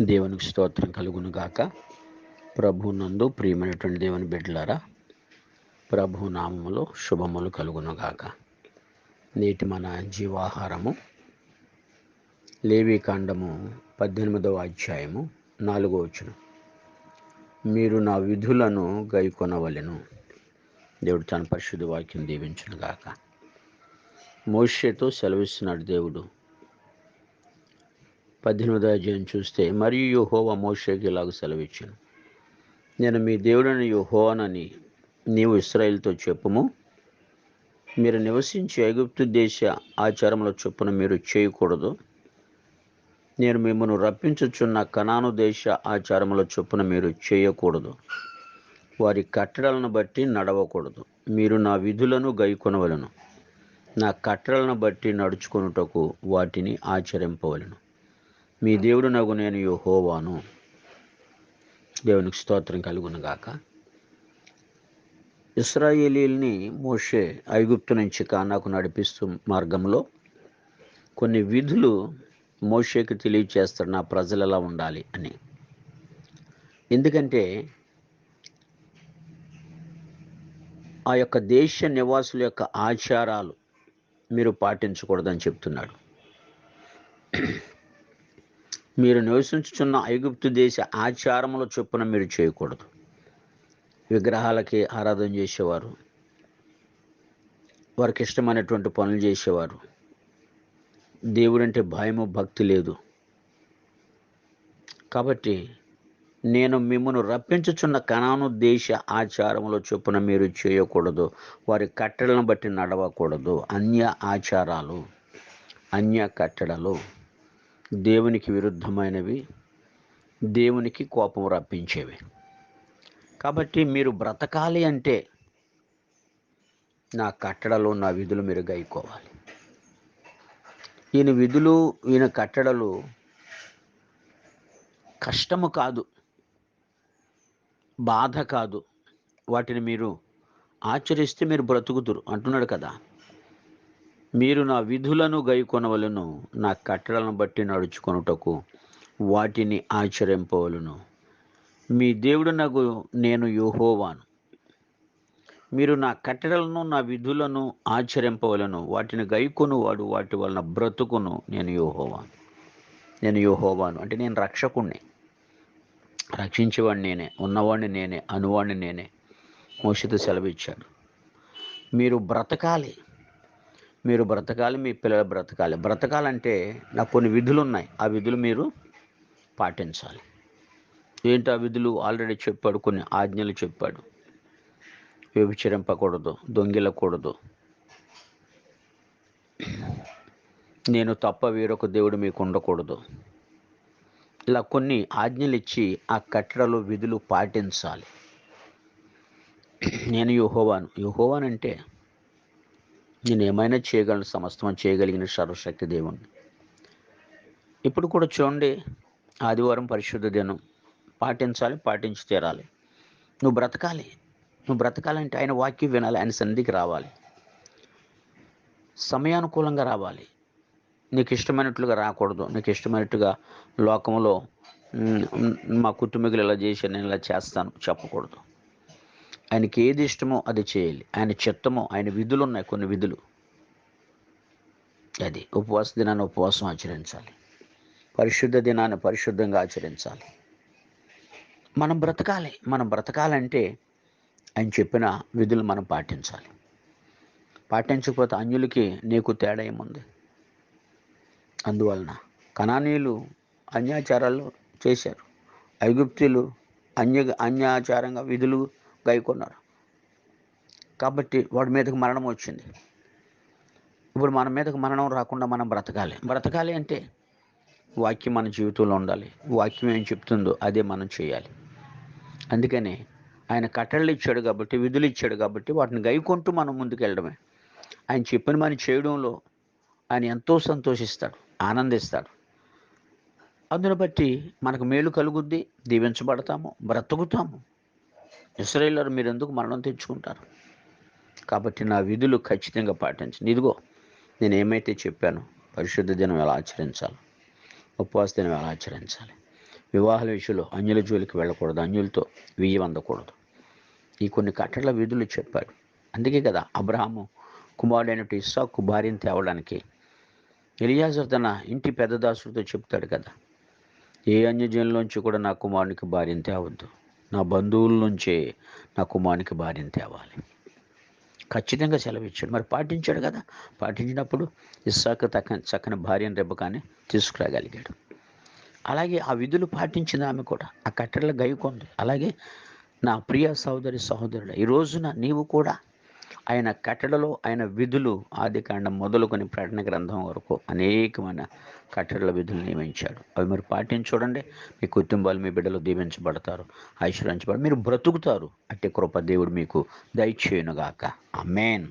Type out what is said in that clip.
దేవునికి స్తోత్రం కలుగును గాక. ప్రభు నందు ప్రియమైనటువంటి దేవుని బిడ్డలారా, ప్రభు నామములో శుభములు కలుగును గాక. నేటి మన జీవాహారము లేవీకాండము 18వ అధ్యాయము 4వ వచనం. మీరు నా విధులను గైకొనవలెను. దేవుడు తన పరిశుద్ధ వాక్యం దీవించును గాక. మోషేతో సెలవిస్తున్నాడు దేవుడు. 18వ అధ్యాయం చూస్తే, మరియు యెహోవా మోషేకి ఇలాగ సెలవిచ్చాను, నేను మీ దేవుడని యెహోవానని నీవు ఇశ్రాయేలుతో చెప్పుము. మీరు నివసించే ఐగుప్తు దేశ ఆచారముల చొప్పున మీరు చేయకూడదు. నేను మిమ్మల్ని రప్పించుచున్న కనాను దేశ ఆచారముల చొప్పున మీరు చేయకూడదు. వారి కట్టడలను బట్టి నడవకూడదు. మీరు నా విధులను గైకొనవలెను. నా కట్టడలను బట్టి నడుచుకొనుటకు వాటిని ఆచరింపవలెను. మీ దేవుడునగు నేను యెహోవాను. దేవునికి స్తోత్రం కలుగును గాక. ఇశ్రాయేలీయుల్ని మోషే ఐగుప్తు నుంచి కానాకు నడిపిస్తూ మార్గంలో కొన్ని విధులు మోషేకి తెలియచేస్తాడు, నా ప్రజలు ఎలా ఉండాలి అని. ఎందుకంటే ఆ యొక్క దేశ నివాసుల యొక్క ఆచారాలు మీరు పాటించకూడదని చెప్తున్నాడు. మీరు నివసించుచున్న ఐగుప్తు దేశ ఆచారముల చొప్పున మీరు చేయకూడదు. విగ్రహాలకి ఆరాధన చేసేవారు, వారికి ఇష్టమైనటువంటి పనులు చేసేవారు. దేవుడంటే భయము భక్తి లేదు. కాబట్టి నేను మిమ్మల్ని రప్పించుచున్న కనాను దేశ ఆచారముల చొప్పున మీరు చేయకూడదు. వారి కట్టడలను బట్టి నడవకూడదు. అన్య ఆచారాలు, అన్య కట్టడలు దేవునికి విరుద్ధమైనవి, దేవునికి కోపం రప్పించేవి. కాబట్టి మీరు బ్రతకాలి అంటే నా కట్టడలు, నా విధులు మీరు గైకోవాలి. ఈయన విధులు, ఈయన కట్టడలు కష్టము కాదు, బాధ కాదు. వాటిని మీరు ఆచరిస్తే మీరు బ్రతుకుతురు అంటున్నాడు కదా. మీరు నా విధులను గైకొనవలెను, నా కట్టడలను బట్టి నడుచుకొనుటకు వాటిని ఆచరింపవలెను. మీ దేవుడునగు నేను యెహోవాను. మీరు నా కట్టడలను, నా విధులను ఆచరింపవలెను. వాటిని గైకొనువాడు వాటి వలన బ్రతుకును. నేను యెహోవాను. నేను యెహోవాను అంటే నేను రక్షకుణ్ణి, రక్షించేవాడిని నేనే, ఉన్నవాడిని నేనే, అనువాడిని నేనే. మోషేతో సెలవిచ్చాడు. మీరు బ్రతకాలి, మీరు బ్రతకాలి, మీ పిల్లలు బ్రతకాలి. బ్రతకాలంటే నాకు కొన్ని విధులు ఉన్నాయి, ఆ విధులు మీరు పాటించాలి. ఏంటి ఆ విధులు? ఆల్రెడీ చెప్పాడు, కొన్ని ఆజ్ఞలు చెప్పాడు. వ్యభిచరింపకూడదు, దొంగిలకూడదు, నేను తప్ప వేరొక దేవుడు మీకు ఉండకూడదు. ఇలా కొన్ని ఆజ్ఞలు ఇచ్చి ఆ కట్టడలు, విధులు పాటించాలి. నేను యెహోవాను. యెహోవానంటే నేను ఏమైనా చేయగలను, సమస్తం చేయగలిగిన సర్వశక్తి దేవుణ్ణి. ఇప్పుడు కూడా చూడండి, ఆదివారం పరిశుద్ధ దినం పాటించాలి, పాటించి తీరాలి. నువ్వు బ్రతకాలి. నువ్వు బ్రతకాలంటే ఆయన వాక్యం వినాలి, ఆయన సన్నిధికి రావాలి, సమయానుకూలంగా రావాలి. నీకు ఇష్టమైనట్లుగా రాకూడదు. నీకు ఇష్టమైనట్టుగా లోకంలో మా కుటుంబీకులు ఇలా చేశాను, నేను ఇలా చేస్తాను చెప్పకూడదు. ఆయనకి ఏది ఇష్టమో అది చేయాలి. ఆయన చిత్తమో, ఆయన విధులు ఉన్నాయి, కొన్ని విధులు. అది ఉపవాస దినాన్ని ఉపవాసం ఆచరించాలి, పరిశుద్ధ దినాన్ని పరిశుద్ధంగా ఆచరించాలి. మనం బ్రతకాలి. మనం బ్రతకాలంటే ఆయన చెప్పిన విధులు మనం పాటించాలి. పాటించకపోతే అన్యులకి నీకు తేడా ఏముంది? అందువలన కనానీయులు అన్యాచారాలు చేశారు, ఐగుప్తీయులు అన్యాచారంగా విధులు గైకొన్నారు. కాబట్టి వాడి మీదకి మరణం వచ్చింది. ఇప్పుడు మన మీదకి మరణం రాకుండా మనం బ్రతకాలి. బ్రతకాలి అంటే వాక్యం మన జీవితంలో ఉండాలి. వాక్యం ఏం చెప్తుందో అదే మనం చేయాలి. అందుకని ఆయన కట్టడలు ఇచ్చాడు కాబట్టి, విధులు ఇచ్చాడు కాబట్టి వాటిని గైకొంటూ మనం ముందుకు వెళ్ళడమే. ఆయన చెప్పిన మనం చేయడంలో ఆయన ఎంతో సంతోషిస్తాడు, ఆనందిస్తాడు. అందును బట్టి మనకు మేలు కలుగుద్ది, దీవించబడతాము, బ్రతుకుతాము. ఇశ్రాయేలీయులారా, మీరు ఎందుకు మరణం తెచ్చుకుంటారు? కాబట్టి నా విధులు ఖచ్చితంగా పాటించండి. ఇదిగో నేను ఏమైతే చెప్పానో, పరిశుద్ధ దినం ఎలా ఆచరించాలి, ఉపవాస దినం ఎలా ఆచరించాలి, వివాహాల విషయంలో అన్యుల జోలికి వెళ్ళకూడదు, అన్యులతో వియ్యం అందకూడదు. ఈ కొన్ని కట్టడల విధులు చెప్పాడు. అందుకే కదా అబ్రహాము కుమారుడైన ఇస్సాకు భార్యను తేవడానికి ఎలియాజరు తన ఇంటి పెద్ద దాసుడితో చెప్తాడు కదా, ఏ అన్యజనులోంచి కూడా నా కుమారునికి భార్యను తేవద్దు, నా బంధువుల నుంచే నా కుమారునికి భార్యను తేవాలి. ఖచ్చితంగా సెలవిచ్చాడు. మరి పాటించాడు కదా. పాటించినప్పుడు ఇస్సాకు చక్కని భార్యను రెబ్బకాన్ని తీసుకురాగలిగాడు. అలాగే ఆ విధులు పాటించింది ఆమె కూడా, ఆ కట్టడలు గైకొంది. అలాగే నా ప్రియ సహోదరి సహోదరుడు, ఈ రోజున నీవు కూడా ఆయన కట్టడలో ఆయన విధులు ఆదికాండం మొదలుకొని ప్రకటన గ్రంథం వరకు అనేకమైన కట్టడల విధులు నియమించాడు. అవి మీరు పాటించి చూడండి. మీ కుటుంబాలు, మీ బిడ్డలు దీవించబడతారు, ఐశ్వర్యించబడతారు, మీరు బ్రతుకుతారు. అట్టి కృప దేవుడు మీకు దయచేయునుగాక. ఆమేన్.